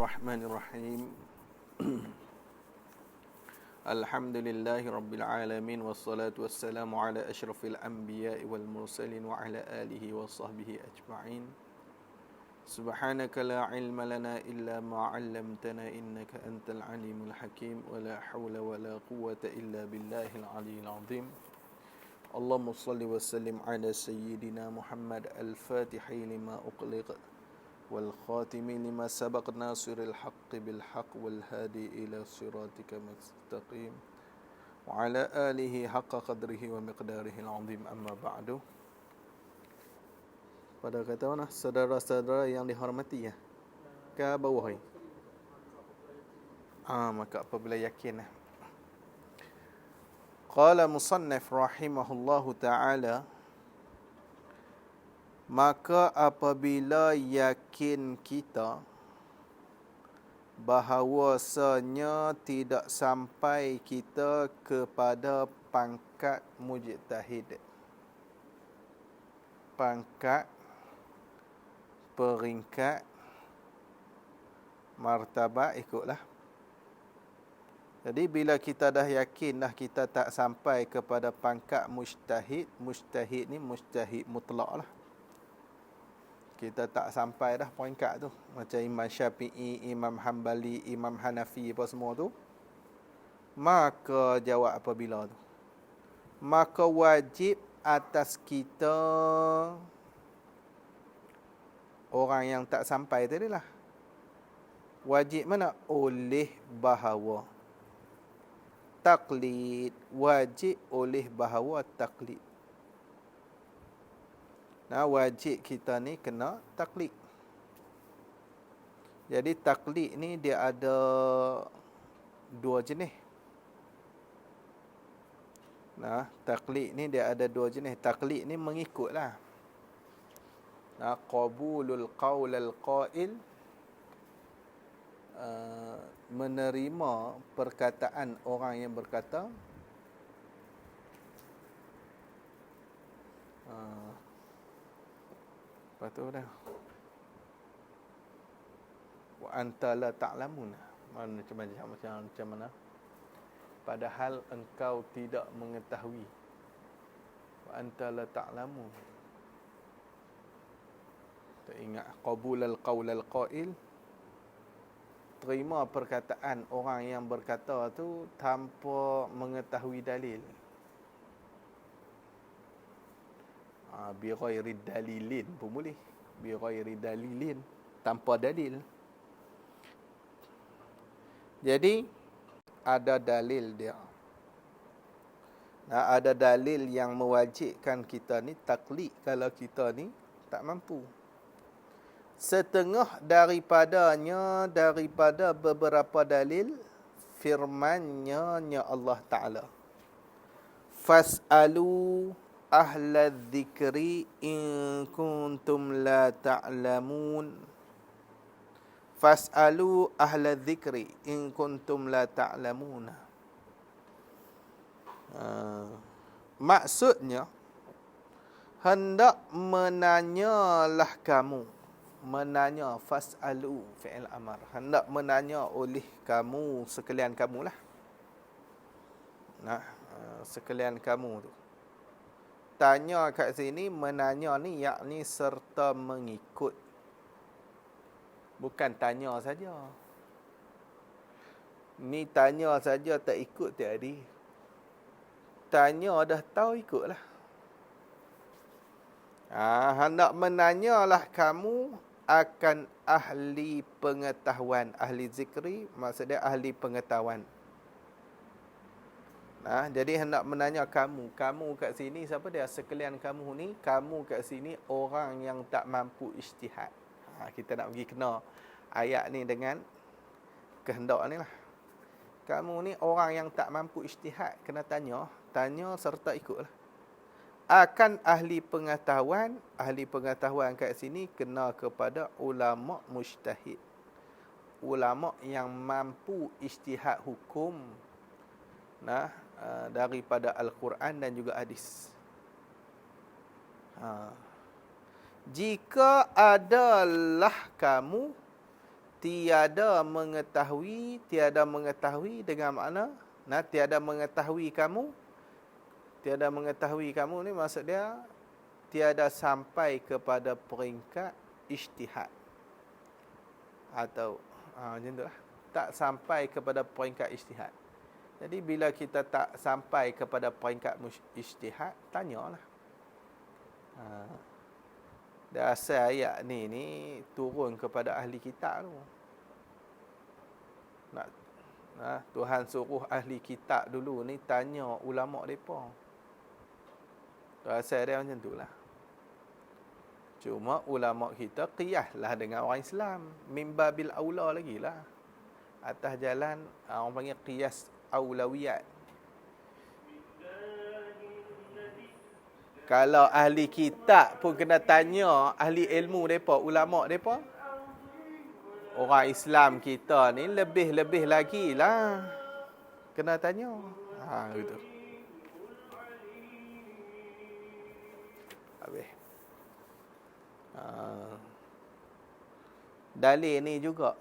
Bismillahirrahmanirrahim. Alhamdulillahi rabbil alamin wassalatu wassalamu ala asyrafil anbiya'i wal mursalin wa ala alihi wa sahbihi ajma'in. Subhanaka la ilma lana illa ma 'allamtana innaka antal alimul hakim wa la hawla wa la quwwata illa billahil aliyyil azim. Allahumma shalli wa sallim ala sayyidina Muhammad al-Fatihi lima ughliqa والخاتم لما سبق ناصر الحق بالحق والهادي إلى صراطك المستقيم وعلى آله حق قدره ومقداره العظيم أما بعد. Pada kata mana saudara-saudara yang dihormati ya. Ke bawah. Maka apabila yakin. Qala musannif rahimahullahu taala, maka apabila yakin kita bahawasanya tidak sampai kita kepada pangkat mujtahid, pangkat, peringkat, martabat, ikutlah. Jadi bila kita dah yakin dah kita tak sampai kepada pangkat mujtahid, mujtahid ni mujtahid mutlak lah. Kita tak sampai dah peringkat tu. Macam Imam Syafi'i, Imam Hanbali, Imam Hanafi apa semua tu. Maka jawab apabila tu. Maka wajib atas kita orang yang tak sampai tadi lah. Wajib mana? Oleh bahawa taklid. Wajib oleh bahawa taklid. Nah, wajib kita ni kena taklid. Jadi taklid ni dia ada dua jenis. Nah, taklid ni dia ada dua jenis. Taklid ni mengikutlah. Nah, qabulul qaul al-qail, menerima perkataan orang yang berkata. Lepas tu dah. Wa anta la ta'lamun. Macam mana? Padahal engkau tidak mengetahui. Wa anta la ta'lamun. Tak ingat qabul al-qaul al-qail. Terima perkataan orang yang berkata tu tanpa mengetahui dalil. Bi ghairi dalilin pun boleh. Bi ghairi dalilin, tanpa dalil. Jadi ada dalil dia. Nah, ada dalil yang mewajibkan kita ni taklid kalau kita ni tak mampu. Setengah daripadanya daripada beberapa dalil firman-Nya Allah Taala. Fas'alu ahla dzikri in kuntum la ta'lamun. Fas'alu ahla dzikri in kuntum la ta'lamun. Maksudnya hendak menanyalah kamu. Menanya, fas'alu fi'il amar. Hendak menanya oleh kamu sekalian kamulah. Nah, sekalian kamu tu. Tanya kat sini, menanya ni yakni serta mengikut. Bukan tanya saja. Ni tanya saja tak ikut tak ada. Tanya dah tahu ikutlah. Hendak menanyalah kamu akan ahli pengetahuan. Ahli zikri maksudnya ahli pengetahuan. Nah, jadi hendak menanya kamu. Kamu kat sini siapa dia? Sekalian kamu ni, kamu kat sini orang yang tak mampu ijtihad. Kita nak pergi kena ayat ni dengan kehendak ni lah. Kamu ni orang yang tak mampu ijtihad, kena tanya. Tanya serta ikutlah. Akan ahli pengetahuan. Ahli pengetahuan kat sini kena kepada ulama mujtahid. Ulama yang mampu ijtihad hukum. Nah, daripada Al-Quran dan juga hadis. Jika adalah kamu tiada mengetahui dengan makna, tiada mengetahui kamu ni maksud dia tiada sampai kepada peringkat ijtihad. Atau macam itulah. Tak sampai kepada peringkat ijtihad. Jadi bila kita tak sampai kepada peringkat ijtihad, tanyalah. Dasar ayat ni turun kepada ahli kitab tu. Tuhan suruh ahli kitab dulu ni tanya ulama mereka. Dasar dia macam itulah. Cuma ulama kita qiyaslah dengan orang Islam. Mimbabil aula lagi lah. Atas jalan orang panggil qiyas aulawiyat. Kalau ahli kitab pun kena tanya ahli ilmu mereka, ulama mereka, orang Islam kita ni lebih-lebih lagi lah kena tanya. Gitu. Habis. Dalil ni juga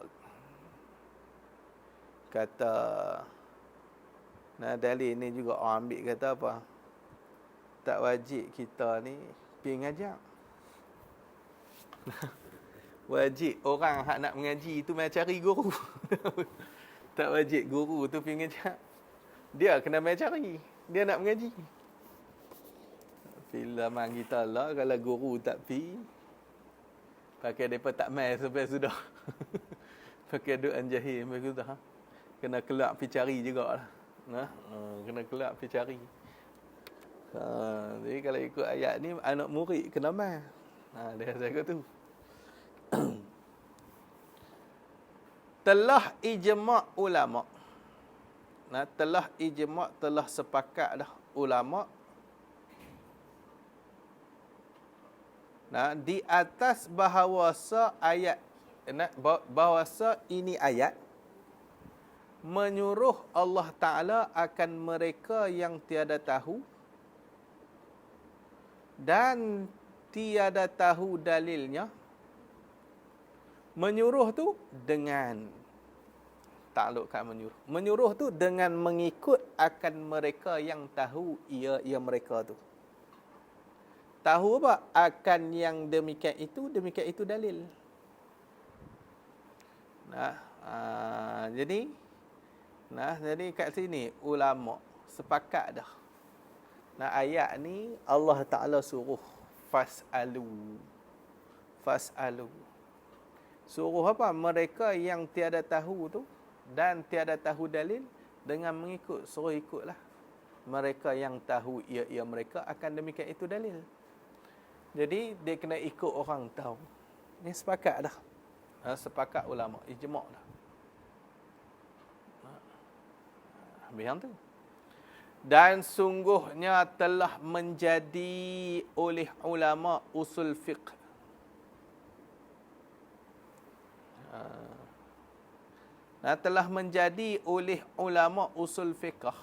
kata, dalil ni juga orang ambil kata apa? Tak wajib kita ni pergi ngajak. Wajib orang hak nak mengaji tu mai cari guru. Tak wajib guru tu pergi ngajak. Dia kena mai cari. Dia nak mengaji. Bila mang kita lah kalau guru tak pergi, pakai depa tak mai sampai sudah. Pakai doan jahil sampai sudah. Kena keluar pergi cari jugalah. Kena keluar pergi cari. Jadi kalau ikut ayat ni anak murid kena mai. Dia kata tu. Telah ijma' ulama. Telah sepakat dah ulama. Di atas bahawasa ayat, bahawasa ini ayat menyuruh Allah Ta'ala akan mereka yang tiada tahu dan tiada tahu dalilnya. Menyuruh tu dengan taklukkan menyuruh. Menyuruh tu dengan mengikut akan mereka yang tahu ia mereka tu. Tahu apa? Akan yang demikian itu dalil. Jadi kat sini ulama sepakat dah. Ayat ni Allah Ta'ala suruh fas'alu. Suruh apa? Mereka yang tiada tahu tu dan tiada tahu dalil dengan mengikut. Suruh ikutlah. Mereka yang tahu ia mereka akan demikian itu dalil. Jadi dia kena ikut orang tahu. Ni sepakat dah. Sepakat ulama, ijma' dah. Habis yang tu. Dan sungguhnya telah menjadi oleh ulama usul fiqh. Telah menjadi oleh ulama usul fiqh.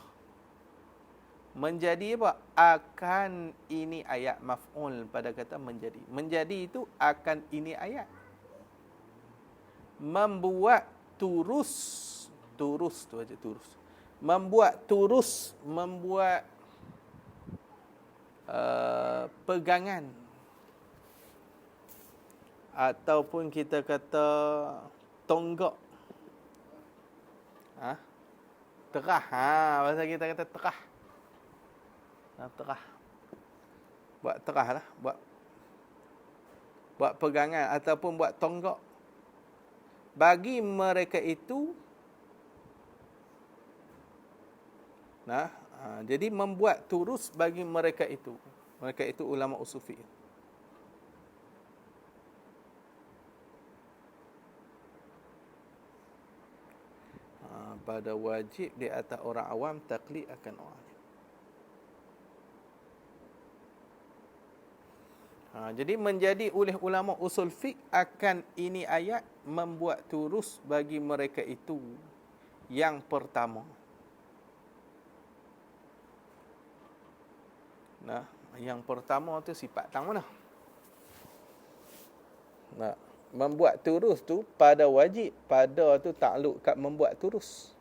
Menjadi apa? Akan ini ayat, maf'ul pada kata menjadi. Menjadi itu akan ini ayat. Membuat turus tu aja turus. Membuat pegangan. Ataupun kita kata tonggak. Terah. Bahasa kita kata terah. Terah. Buat terah lah. Buat pegangan ataupun buat tonggak. Bagi mereka itu. Jadi membuat turus bagi mereka itu. Mereka itu ulama usul fiqh. Pada wajib di atas orang awam taklid akan orang alim. Jadi menjadi oleh ulama usul fiqh akan ini ayat membuat turus bagi mereka itu yang pertama. Yang pertama tu sifat tang mana? Membuat turus tu pada wajib. Pada tu takluk kat membuat turus.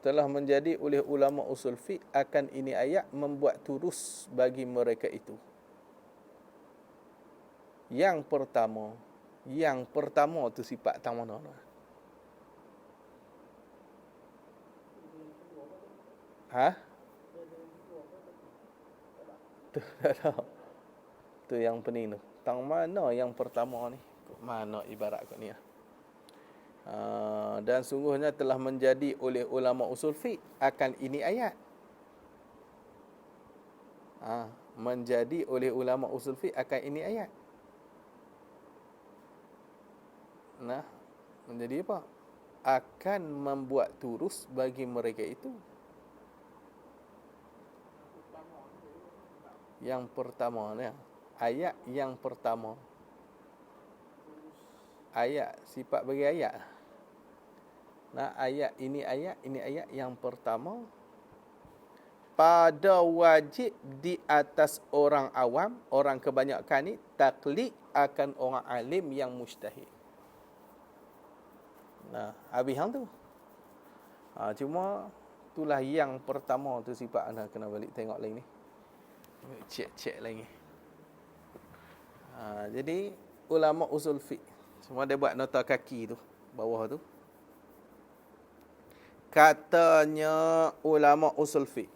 Telah menjadi oleh ulama usul fiqh akan ini ayat membuat turus bagi mereka itu. Yang pertama tu sifat tang mana? Ha? Tu tak tahu. Tu yang pening tu. Tang mana yang pertama ni? Kok mana ibarat kat ni? Dan sungguhnya telah menjadi oleh ulama usul fiqh akan ini ayat. Menjadi oleh ulama usul fiqh akan ini ayat. Nah, menjadi apa? Akan membuat turus bagi mereka itu. Yang pertama ni, ayat yang pertama. Ayat, sifat bagi ayat. Nah, ini ayat yang pertama. Pada wajib di atas orang awam, orang kebanyakan ni, taklid akan orang alim yang mujtahid. Nah, habis hang tu. Cuma, itulah yang pertama tu sifat anda kena balik tengok lagi ni. Cek lagi. Jadi, ulama usul fiqh. Semua dia buat nota kaki tu, bawah tu. Katanya ulama usul fiqh,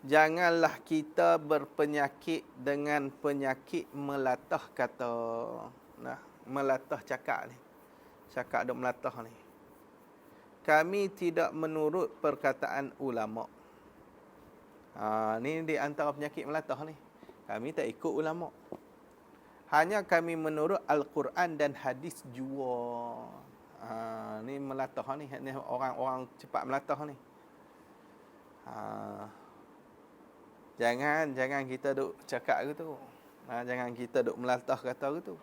janganlah kita berpenyakit dengan penyakit melatah kata. Nah, melatah cakap ni. Cakap duk melatah ni. Kami tidak menurut perkataan ulama. Ni di antara penyakit melatah ni. Kami tak ikut ulama. Hanya kami menurut Al-Quran dan hadis jua. Ni melatah ni. Ni orang-orang cepat melatah ni. Jangan kita duk cakap gitu. Jangan kita duk melatah kata gitu.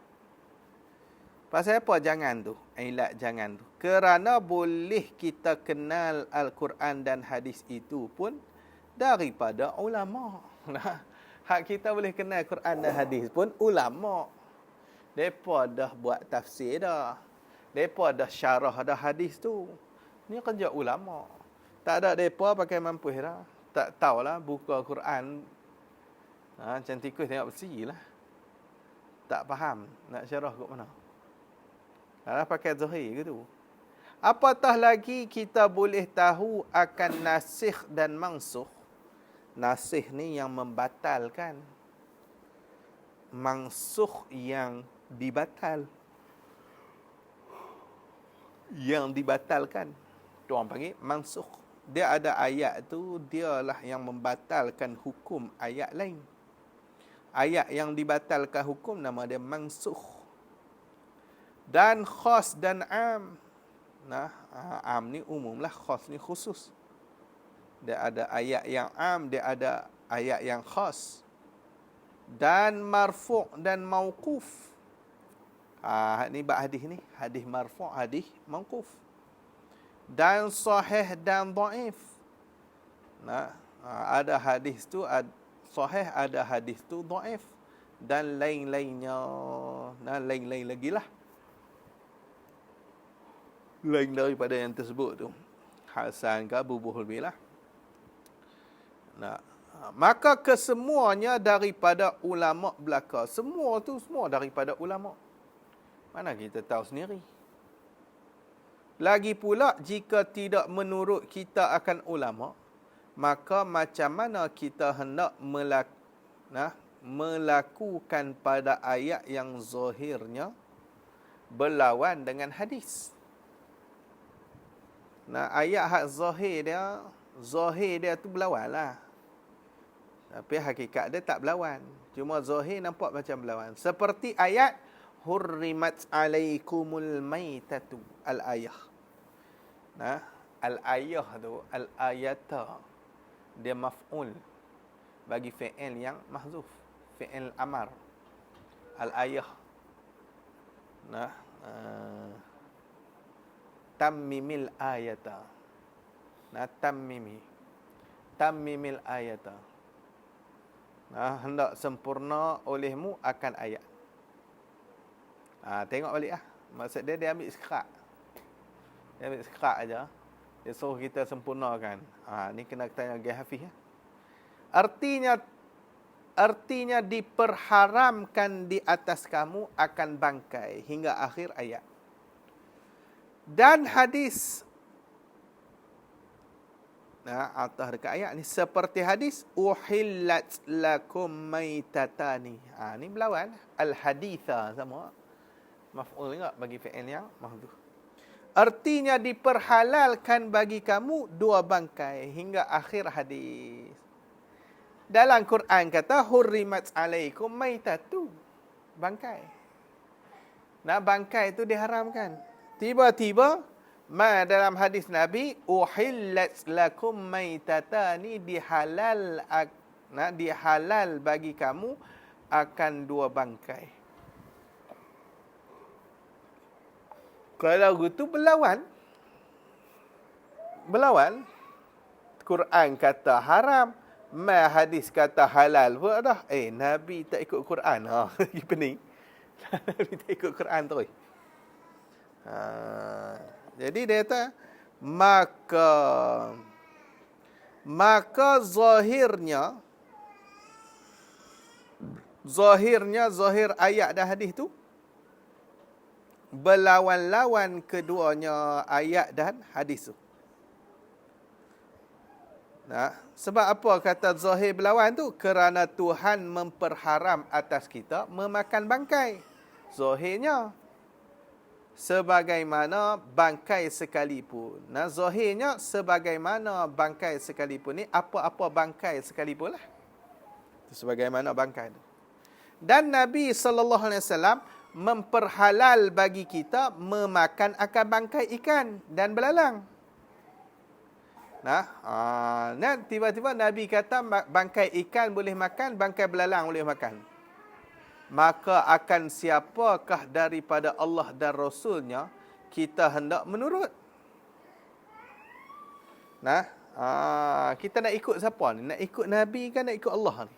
Pasal apa jangan tu? Ilat jangan tu. Kerana boleh kita kenal Al-Quran dan hadis itu pun daripada ulama. Hak kita boleh kenal Quran dan hadis pun ulama. Depa dah buat tafsir dah. Depa dah syarah dah hadis tu. Ni kerja ulama. Tak ada depa pakai mampu dah. Tak tahulah buka Quran. Macam tikus tengok besi lah. Tak faham nak syarah kat mana. Pakai zahir gitu. Apatah lagi kita boleh tahu akan nasikh dan mansukh. Nasikh ni yang membatalkan. Mansukh yang dibatal. Yang dibatalkan. Tu orang panggil mansukh. Dia ada ayat tu, dialah yang membatalkan hukum ayat lain. Ayat yang dibatalkan hukum nama dia mansukh. Dan khas dan am. Am ni umum lah, khas ni khusus. Dia ada ayat yang am, dia ada ayat yang khas. Dan marfu' dan mauquf. Ni bab hadis ni, hadis marfu', hadis mauquf. Dan sahih dan dhaif. Ada hadis tu sahih, ada hadis tu dhaif, dan lain-lainnya. Lain-lain lagi lah. Lain daripada yang tersebut tu. Hasan ke bubuhul bilah. Maka kesemuanya daripada ulama belaka. Semua tu semua daripada ulama. Mana kita tahu sendiri. Lagi pula jika tidak menurut kita akan ulama, maka macam mana kita hendak melakukan pada ayat yang zahirnya berlawan dengan hadis. Ayat hak zahir dia tu berlawan lah. Tapi hakikat dia tak berlawan. Cuma zahir nampak macam berlawan. Seperti ayat hurrimat alaikumul maitatu, al-ayah. Al-ayah tu, al-ayata, dia maf'ul bagi fi'il yang mahzuf, fi'il amar. Al-ayah. Tammimil ayata. Tammimil ayata. Hendak sempurna olehmu akan ayat. Tengok balik lah. Maksud dia ambil sekerat. Dia ambil sekerat aja. Dia suruh kita sempurnakan. Ni kena tanya Gai Hafiz ya. Artinya diperharamkan di atas kamu akan bangkai hingga akhir ayat. Dan hadis atas dekat ayat ni seperti hadis uhillat lakum maitatani. Ni berlawan al-haditha sama maf'ul juga bagi fi'il yang mahdhuf. Artinya diperhalalkan bagi kamu dua bangkai hingga akhir hadis. Dalam Quran kata hurrimat alaikum maitatu, bangkai. Bangkai itu diharamkan. Tiba-tiba dalam hadis Nabi uhillat lakum maitatani, dihalal bagi kamu akan dua bangkai. Kalau gitu berlawan. Quran kata haram, hadis kata halal. Dah. Nabi tak ikut Quran. Lagi pening. Nabi tak ikut Quran terus. Jadi dia kata maka zahir ayat dan hadis tu berlawan-lawan keduanya ayat dan hadis tu. Sebab apa kata zahir berlawan tu? Kerana Tuhan memperharam atas kita memakan bangkai. Zahirnya sebagaimana bangkai sekalipun. Zahirnya sebagaimana bangkai sekalipun ni, apa-apa bangkai sekalipun lah. Sebagaimana bangkai tu. Dan Nabi SAW memperhalal bagi kita memakan akan bangkai ikan dan belalang. Tiba-tiba Nabi kata bangkai ikan boleh makan, bangkai belalang boleh makan. Maka akan siapakah daripada Allah dan Rasulnya kita hendak menurut? Kita nak ikut siapa ni? Nak ikut Nabi kan nak ikut Allah ni?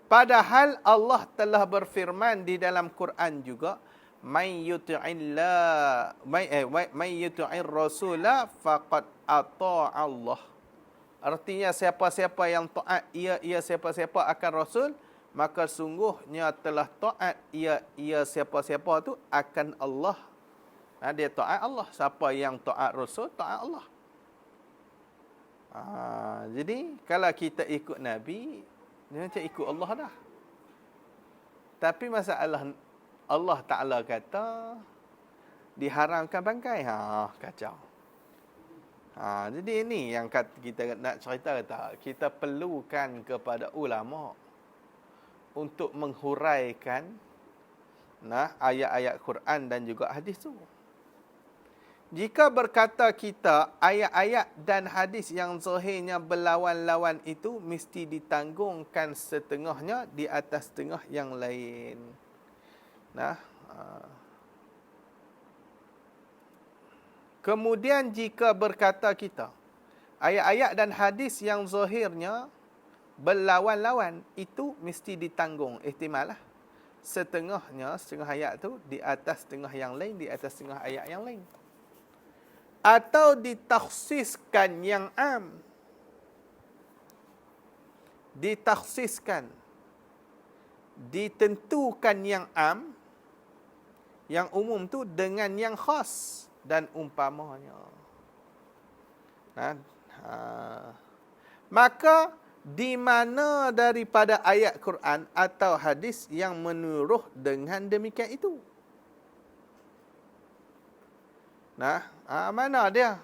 Padahal Allah telah berfirman di dalam Quran juga, may yuti'ir rasula faqad ata'a Allah. Artinya siapa-siapa yang taat ia siapa-siapa akan Rasul, maka sungguhnya telah taat ia siapa-siapa tu akan Allah. Dia taat Allah. Siapa yang taat Rasul, taat Allah. Jadi kalau kita ikut Nabi, dia macam ikut Allah dah. Tapi masalah Allah Ta'ala kata diharamkan bangkai. Kacau. Jadi ini yang kita nak cerita kata. Kita perlukan kepada ulama untuk menghuraikan ayat-ayat Quran dan juga hadis tu. Jika berkata kita ayat-ayat dan hadis yang zahirnya berlawan-lawan itu mesti ditanggungkan setengahnya di atas setengah yang lain. Kemudian jika berkata kita ayat-ayat dan hadis yang zahirnya berlawan-lawan itu mesti ditanggung, ihtimal lah. Setengah ayat tu di atas setengah yang lain, di atas setengah ayat yang lain. Atau ditakhsiskan yang am. Ditakhsiskan. Ditentukan yang am, yang umum tu dengan yang khas dan umpamanya. Maka di mana daripada ayat Quran atau hadis yang menyuruh dengan demikian itu? Mana dia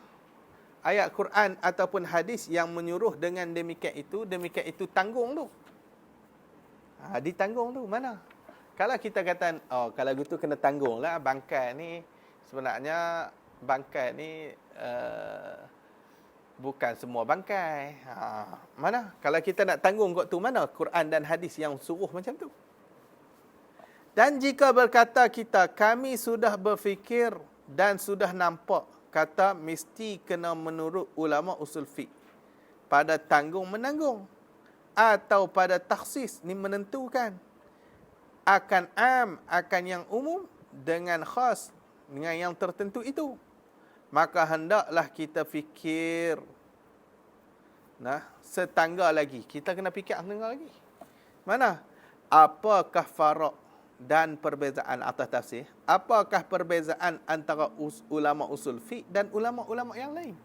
ayat Quran ataupun hadis yang menyuruh dengan demikian itu tanggung tu? Ditanggung tu mana? Kalau kita kata, kalau gitu kena tanggung lah bangkai ni. Sebenarnya bangkai ni bukan semua bangkai. Mana? Kalau kita nak tanggung kot tu, mana Quran dan hadis yang suruh macam tu? Dan jika berkata kita, kami sudah berfikir dan sudah nampak, kata mesti kena menurut ulama usul fiqh. pada tanggung-menanggung, atau pada takhsis, ni menentukan akan akan yang umum dengan khas, dengan yang tertentu itu. Maka hendaklah kita fikir setangga lagi. Kita kena fikir setangga lagi. Mana? Apakah farak dan perbezaan atas tafsir? Apakah perbezaan antara ulama usul fiqh dan ulama-ulama yang lain?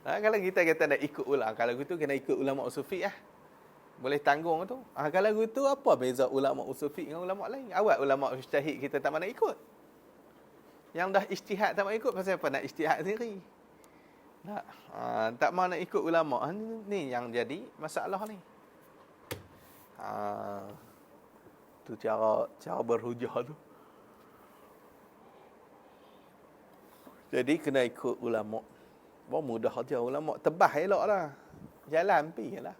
Kalau kita kata nak ikut ulama, kalau gitu kena ikut ulama usul fiqh . Boleh tanggung tu. Kalau gitu apa beza ulama usul fiqh dengan ulama lain? Awak ulama ijtihad kita tak mana ikut. Yang dah ijtihad tak mau ikut, pasal apa nak ijtihad sendiri? Tak mau nak ikut ulama. Ni yang jadi masalah ni. Tu cara berhujah tu. Jadi kena ikut ulama. Mudah aja ulama tebah eloklah. Jalan pi lah.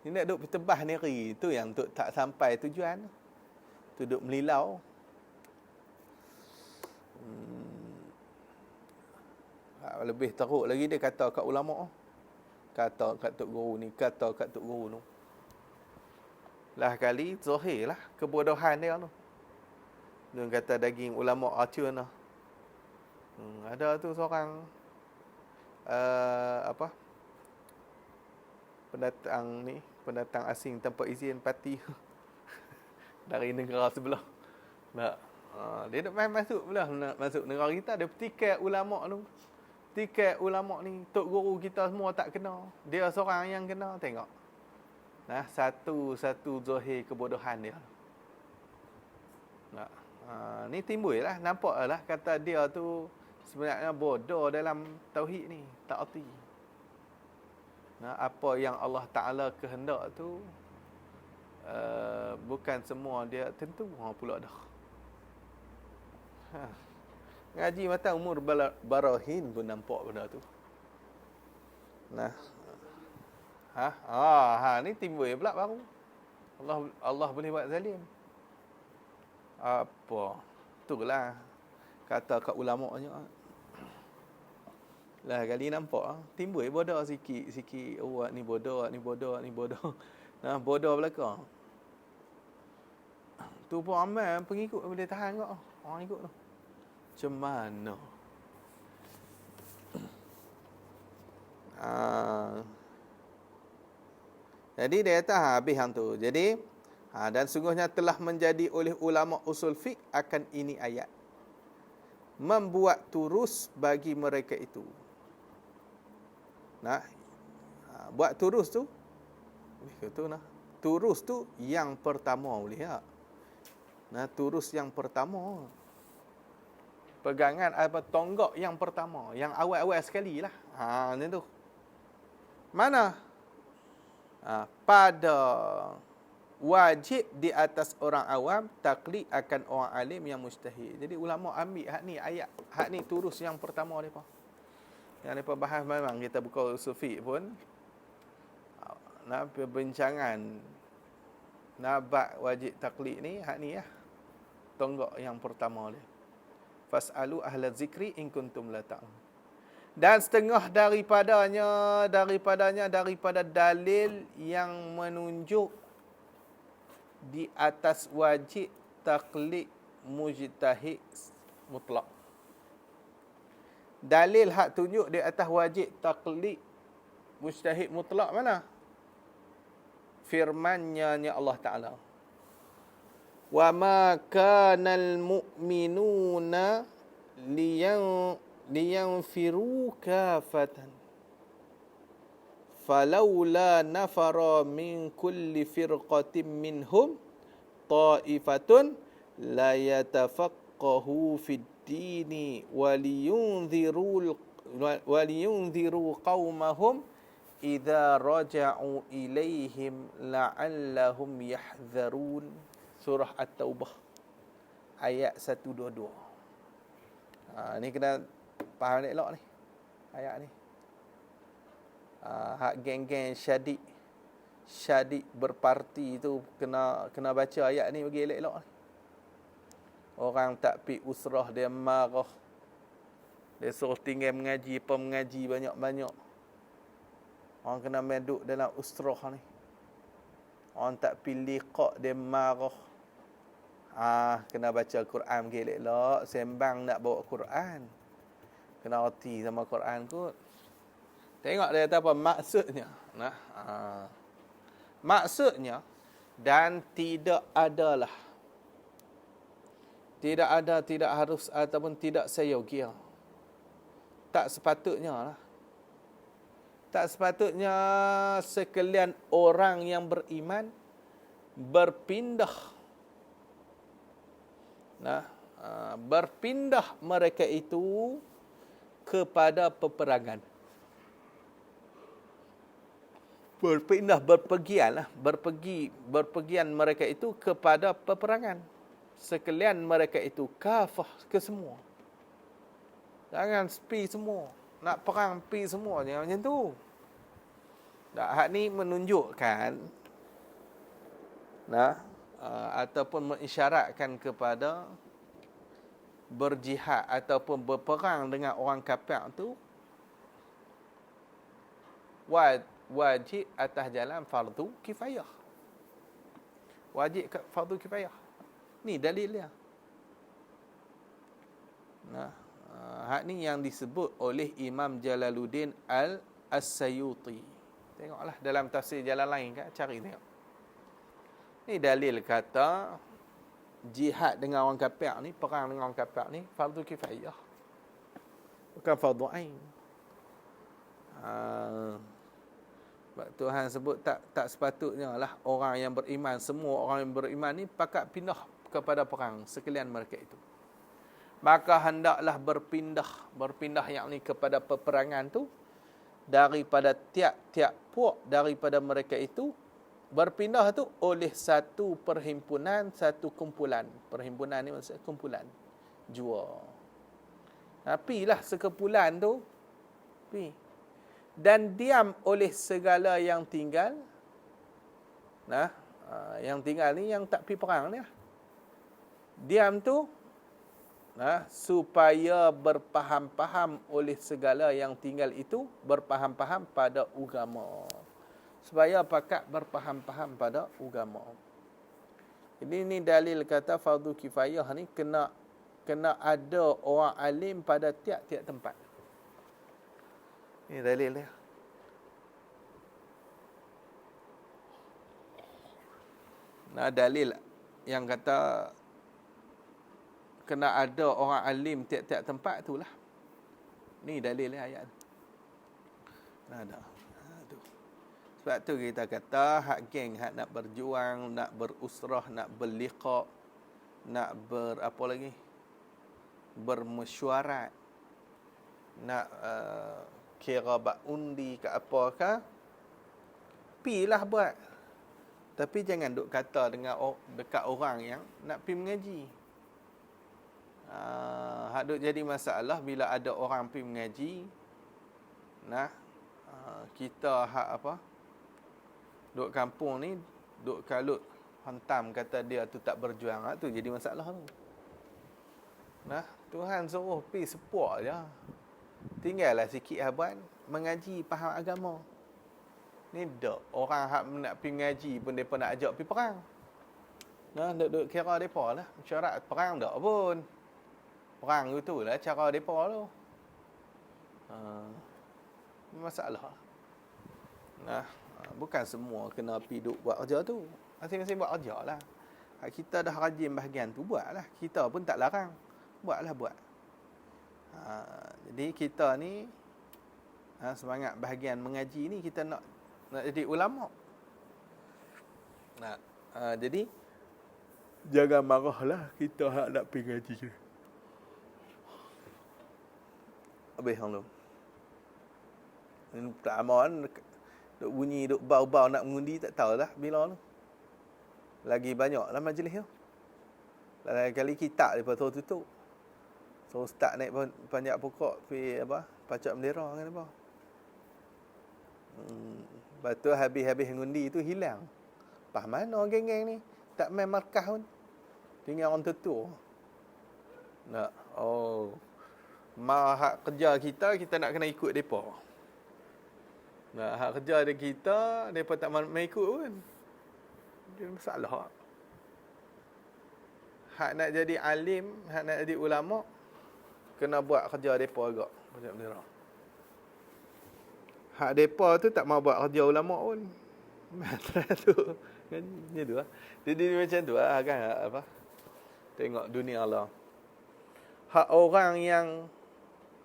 Ni nak duk tebah sendiri tu yang tu tak sampai tujuan. Tu duk melilau. Lebih teruk lagi dia kata kat ulama, kata kat tok guru ni, kata kat tok guru tu. Lah kali zahir lah kebodohan dia tu. Dia kata daging ulama acun lah. Ada tu seorang pendatang asing tanpa izin parti dari negara sebelah. Dia nak masuk pula, nak masuk negara kita, dia tiket ulama tu. Tiket ulama ni, tok guru kita semua tak kena. Dia seorang yang kena, tengok. Satu zahir kebodohan dia. Ni timbul lah, nampak lah kata dia tu sebenarnya bodoh dalam tauhid ni, tak erti. Apa yang Allah Ta'ala kehendak tu bukan semua dia tentu pula dah. Ngaji mata umur barahin pun nampak benda tu. Ni timbul pula baru. Allah boleh buat zalim. Apa? Itulah kata kat ulama-nya. Lah kali nampak timbul bodoh sikit. Ni bodoh. Bodoh belaka. Tu pun amal pengikut boleh tahan kok. Orang ikut tu. Macam mana? Jadi dia kata habis hang tu. Jadi dan sungguhnya telah menjadi oleh ulama usul fiqh akan ini ayat. Membuat turus bagi mereka itu. Buat turus tu. Turus tu yang pertama boleh tak? Turus yang pertama. Pegangan tonggak yang pertama, yang awal-awal sekali lah. Ni tu. Mana? Pada wajib di atas orang awam taklid akan orang alim yang mujtahid. Jadi ulama ambil hak ni ayat, hak ni turus yang pertama depa. Yang depa bahas memang kita buka usul fiqh pun perbincangan bab wajib taklid ni hak ni lah. Tonggak yang pertama dia. Fas'alu ahla zikri in kuntum la ta'lamun. Dan setengah daripada dalil yang menunjuk di atas wajib taklid mujtahid mutlak. Dalil hak tunjuk di atas wajib taklid mujtahid mutlak mana? Firman-Nya Allah Ta'ala. Wa ma kana al-mu'minuna liyanfiru kafatan falawla nafara min kulli firqatin minhum ta'ifatun la yatafaqahu fid dini waliyunziru qaumahum idza raja'u ilaihim la'allahum yahdharun. Surah At-Taubah ayat 122. Ni kena faham elok ni ayat ni. Hak geng-geng syadik berparti tu kena baca ayat ni bagi elok-elok ni. Orang tak pi usrah dia marah. Dia suruh tinggal mengaji banyak-banyak. Orang kena meduk dalam usrah ni. Orang tak pilih kok dia marah. Kena baca Quran elok-elok, sembang nak bawa Quran. Kena reti sama Quran kot. Tengok dia kata apa maksudnya. Nah, maksudnya dan tidak adalah. Tidak ada, tidak harus ataupun tidak seyogia. Tak sepatutnya lah. Tak sepatutnya sekalian orang yang beriman berpindah. Berpindah mereka itu kepada peperangan. Berpergian mereka itu kepada peperangan. Sekalian mereka itu kafah ke semua. Jangan pi semua. Nak perang pi semua. Jangan macam tu. Hak ni menunjukkan ataupun mengisyaratkan kepada berjihad ataupun berperang dengan orang kafir tu wajib atas jalan fardu kifayah. Wajib fardu kifayah. Ni dalil dia. Hak ni yang disebut oleh Imam Jalaluddin Al-Asyuti. Tengoklah dalam tafsir jalan lain kan, cari tengok. Ni dalil kata jihad dengan orang kafir ni, perang dengan orang kafir ni fardu kifayah. Bukan fardu ain. Sebab Tuhan sebut tak sepatutnya lah orang yang beriman, semua orang yang beriman ni pakat pindah kepada perang sekalian mereka itu. Maka hendaklah berpindah yakni kepada peperangan tu daripada tiap-tiap puak daripada mereka itu, berpindah tu oleh satu perhimpunan, satu kumpulan. Perhimpunan ni maksudnya kumpulan jua. Pilah sekumpulan tu, pi. Dan diam oleh segala yang tinggal. Yang tinggal ni yang tak pi perang ni lah. Diam tu supaya berpaham-paham oleh segala yang tinggal itu, berpaham-paham pada agama. Supaya pakat berpaham-paham pada agama. Jadi ni dalil kata fardu kifayah ni kena ada orang alim pada tiap-tiap tempat. Ini dalil dia. Dalil yang kata kena ada orang alim tiap-tiap tempat itulah. Ni dalil dia ayat. Tu. Sebab tu kita kata hak geng, hak nak berjuang, nak berusrah, nak berliqa, nak apa lagi? Bermesyuarat, nak kira bak undi ke apakah, pilah buat. Tapi jangan duk kata dengan dekat orang yang nak pergi mengaji. Hak duk jadi masalah bila ada orang pergi mengaji, kita hak apa, duk kampung ni duk kalut hantam kata dia tu tak berjuang, tu jadi masalah tu. Tuhan suruh pergi sepuak je. Tinggallah sikit haban mengaji, faham agama. Ni dak orang hak nak pergi mengaji pun depa nak ajak pergi perang. Duk kira depa lah syarat perang dak pun. Perang itu lah cara depa tu. Masalah. Bukan semua kena pergi duk buat kerja tu. Masing-masing buat kerja lah. Kita dah rajin bahagian tu, buatlah. Kita pun tak larang. Buat. Jadi kita ni semangat bahagian mengaji ni, kita nak jadi ulama. Jadi jangan marahlah kita hak nak pergi ngaji je. Habis hang tu. Ini pertama kan duk bunyi, duk bau-bau nak mengundi, tak tahulah bila tu. Lagi banyaklah majlis tu. Lain kali kitab depa tutup. So start naik panjat pokok pergi apa? Pacak bendera kan apa? Lepas tu habis-habis ngundi tu hilang. Pah mana orang geng-geng ni? Tak main markah pun. Tinggal orang tutur. Hak kerja kita nak kena ikut depa. Nah, hak kerja ada kita, mereka tak main ikut pun. Dia masalah. Hak nak jadi alim, hak nak jadi ulama, kena buat kerja mereka agak. Macam mana? Hak mereka tu tak mau buat kerja ulama pun. Macam tu. Kan dia tu lah. Jadi macam tu lah kan. Apa? Tengok dunia Allah. Hak orang yang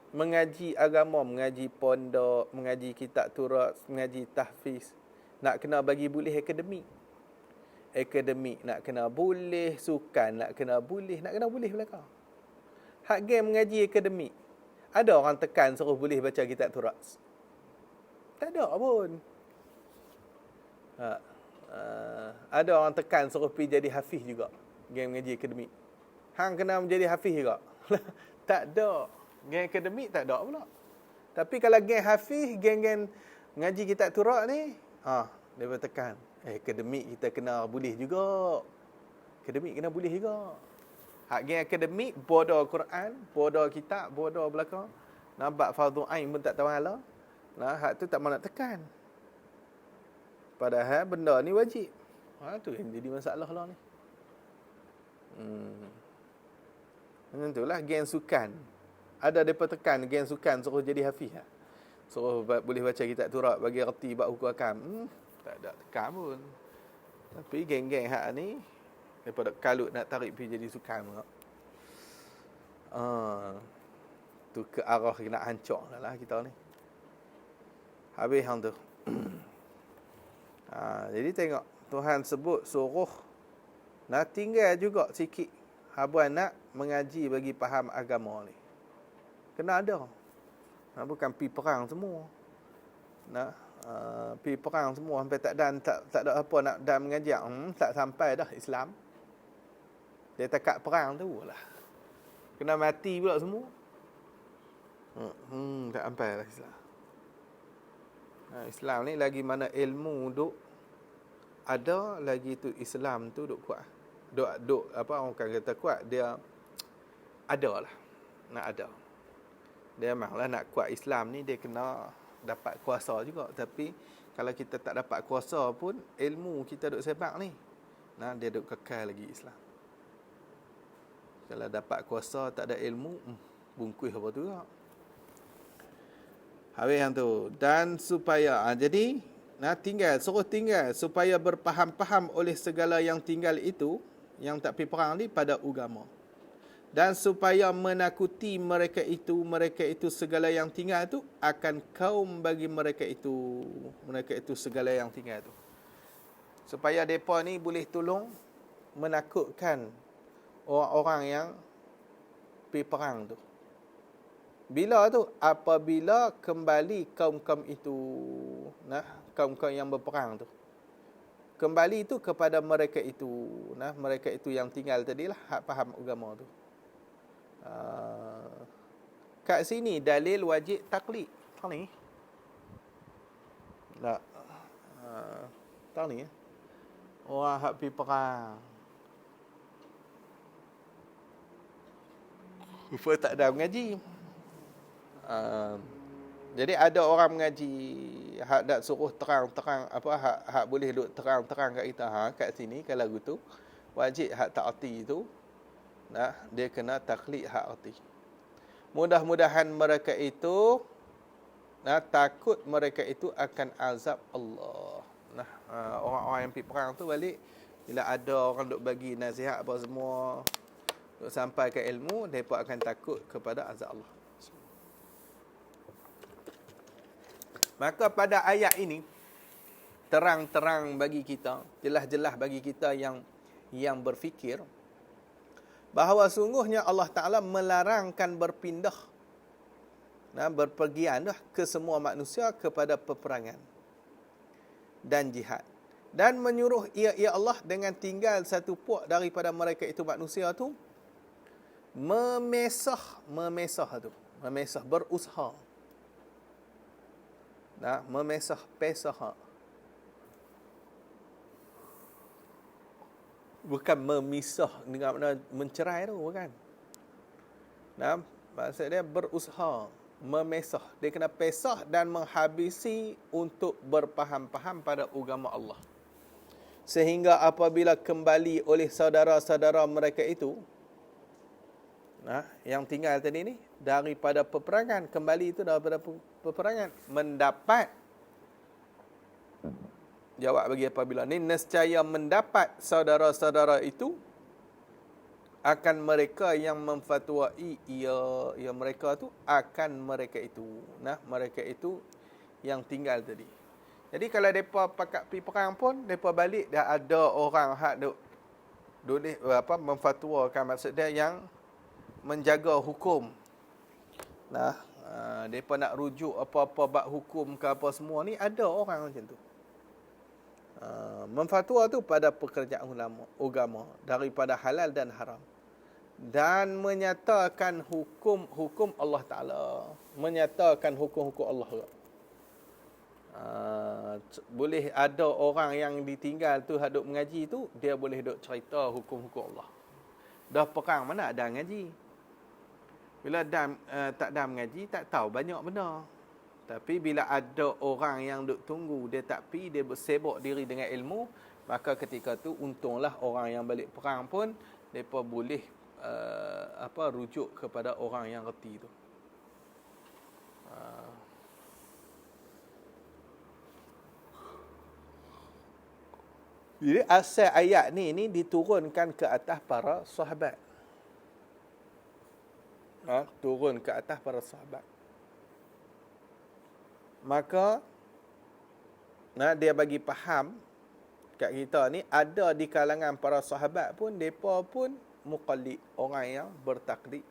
mengaji agama, mengaji pondok, mengaji kitab turas, mengaji tahfiz, nak kena bagi boleh akademik. Akademik nak kena boleh, sukan nak kena boleh belakang. Hak game mengaji akademik, ada orang tekan suruh boleh baca kitab turas? Tak ada pun. Ada orang tekan suruh pergi jadi hafiz juga, game mengaji akademik. Hang kena menjadi hafiz juga? Tak ada. Geng akademik tak ada pula. Tapi kalau geng hafiz, geng-geng ngaji kitab turak ni, dia tekan. Akademik kita kena boleh juga. Akademik kena boleh juga. Hak geng akademik, bodoh Quran, bodoh kitab, bodoh belakang. Nampak fardu ain pun tak tahu ala. Nah, hak tu tak mahu nak tekan. Padahal benda ni wajib. Tu yang jadi masalah lah ni. Macam itulah geng sukan. Ada mereka tekan geng sukan suruh jadi hafiz. Suruh boleh baca kitab turak, bagi reti bab hukum akam. Tak ada tekan pun. Tapi geng-geng hak ni, mereka kalut nak tarik pergi jadi sukan pula. Tu ke arah nak hancur lah kita ni. Habis hang tu. Jadi tengok, Tuhan sebut suruh nak tinggal juga sikit habuan nak mengaji bagi faham agama ni. Kena ada. Bukan pi perang semua. Pi perang semua sampai tak ada apa nak dan mengajak. Tak sampai dah Islam. Dia takat perang tu lah. Kena mati pula semua. Tak sampai lah Islam. Islam ni lagi mana ilmu duk ada, lagi tu Islam tu duk kuat. Duk apa orang kata kuat, dia ada lah. Nak ada. Dia memanglah nak kuat Islam ni, dia kena dapat kuasa juga. Tapi kalau kita tak dapat kuasa pun, ilmu kita duk sebab ni, dia duk kekal lagi Islam. Kalau dapat kuasa tak ada ilmu, bungkus apa tu tak. Habis yang tu. Dan supaya, jadi suruh tinggal supaya berfaham-faham oleh segala yang tinggal itu, yang tak pergi perang ni, pada agama. Dan supaya menakuti mereka itu segala yang tinggal itu akan kaum bagi mereka itu segala yang tinggal itu. Supaya mereka ni boleh tolong menakutkan orang-orang yang pergi perang tu. Bila tu? Apabila kembali kaum-kaum itu, kaum-kaum yang berperang tu. Kembali itu kepada mereka itu, mereka itu yang tinggal tadilah, hak faham agama tu. Kat sini dalil wajib taklid. Tahu ni? Tak. Tahu ni? Orang hak pergi perang. Rupa tak ada mengaji. Jadi ada orang mengaji hak nak suruh terang-terang apa hak boleh duk terang-terang kat kita kat sini kalau gitu wajib hak taati itu dia kena taklid hak arti. Mudah-mudahan mereka itu takut mereka itu akan azab Allah. Orang-orang yang pergi perang tu balik bila ada orang duk bagi nasihat apa semua duk sampai ke ilmu, mereka akan takut kepada azab Allah. Maka pada ayat ini terang-terang bagi kita, jelas-jelas bagi kita yang berfikir bahawa sungguhnya Allah Ta'ala melarangkan berpindah berpergian ke semua manusia kepada peperangan dan jihad, dan menyuruh ia Allah dengan tinggal satu puak daripada mereka itu manusia tu memesah berusaha, memesah pesah, bukan memisah dengan makna mencerai tu, bukan. Maksud dia berusaha. memesah. Dia kena pesah dan menghabisi untuk berfaham-faham pada agama Allah. Sehingga apabila kembali oleh saudara-saudara mereka itu, yang tinggal tadi ni, daripada peperangan, kembali itu daripada peperangan, mendapat, jawab bagi apabila ni, nescaya mendapat saudara-saudara itu, akan mereka yang memfatwai ia mereka tu akan mereka itu. Mereka itu yang tinggal tadi. Jadi kalau depa pakat pi perang pun, depa balik dah ada orang hak duk memfatwakan, maksud dia yang menjaga hukum. Depa nak rujuk apa-apa bab hukum ke apa semua ni, ada orang macam tu. Memfatwa tu pada pekerjaan agama daripada halal dan haram, dan menyatakan hukum Allah Ta'ala, menyatakan hukum-hukum Allah. Boleh ada orang yang ditinggal tu haduk mengaji tu, dia boleh duk cerita hukum-hukum Allah. Dah perang mana ada ngaji. Bila tak ada mengaji, tak tahu banyak benda. Tapi bila ada orang yang duk tunggu, dia tak pi, dia bersibuk diri dengan ilmu, maka ketika tu untunglah orang yang balik perang pun depa boleh rujuk kepada orang yang reti tu. Jadi asal ayat ni diturunkan ke atas para sahabat. Turun ke atas para sahabat. Maka dia bagi faham kat kita ni, ada di kalangan para sahabat pun depa pun muqallid, orang yang bertaklid.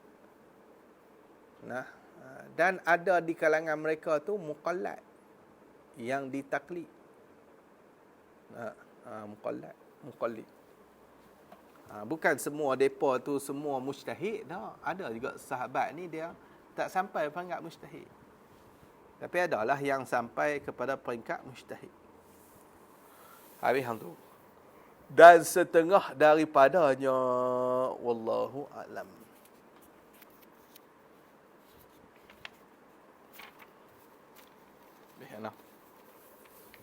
Dan ada di kalangan mereka tu muqallad, yang ditaklid. Muqallid. Bukan semua depa tu semua mujtahid dah. Ada juga sahabat ni dia tak sampai peringkat mujtahid. Tapi adalah yang sampai kepada peringkat mujtahid. Habis hang tu. Dan setengah daripadanya, wallahu a'lam. Baiklah.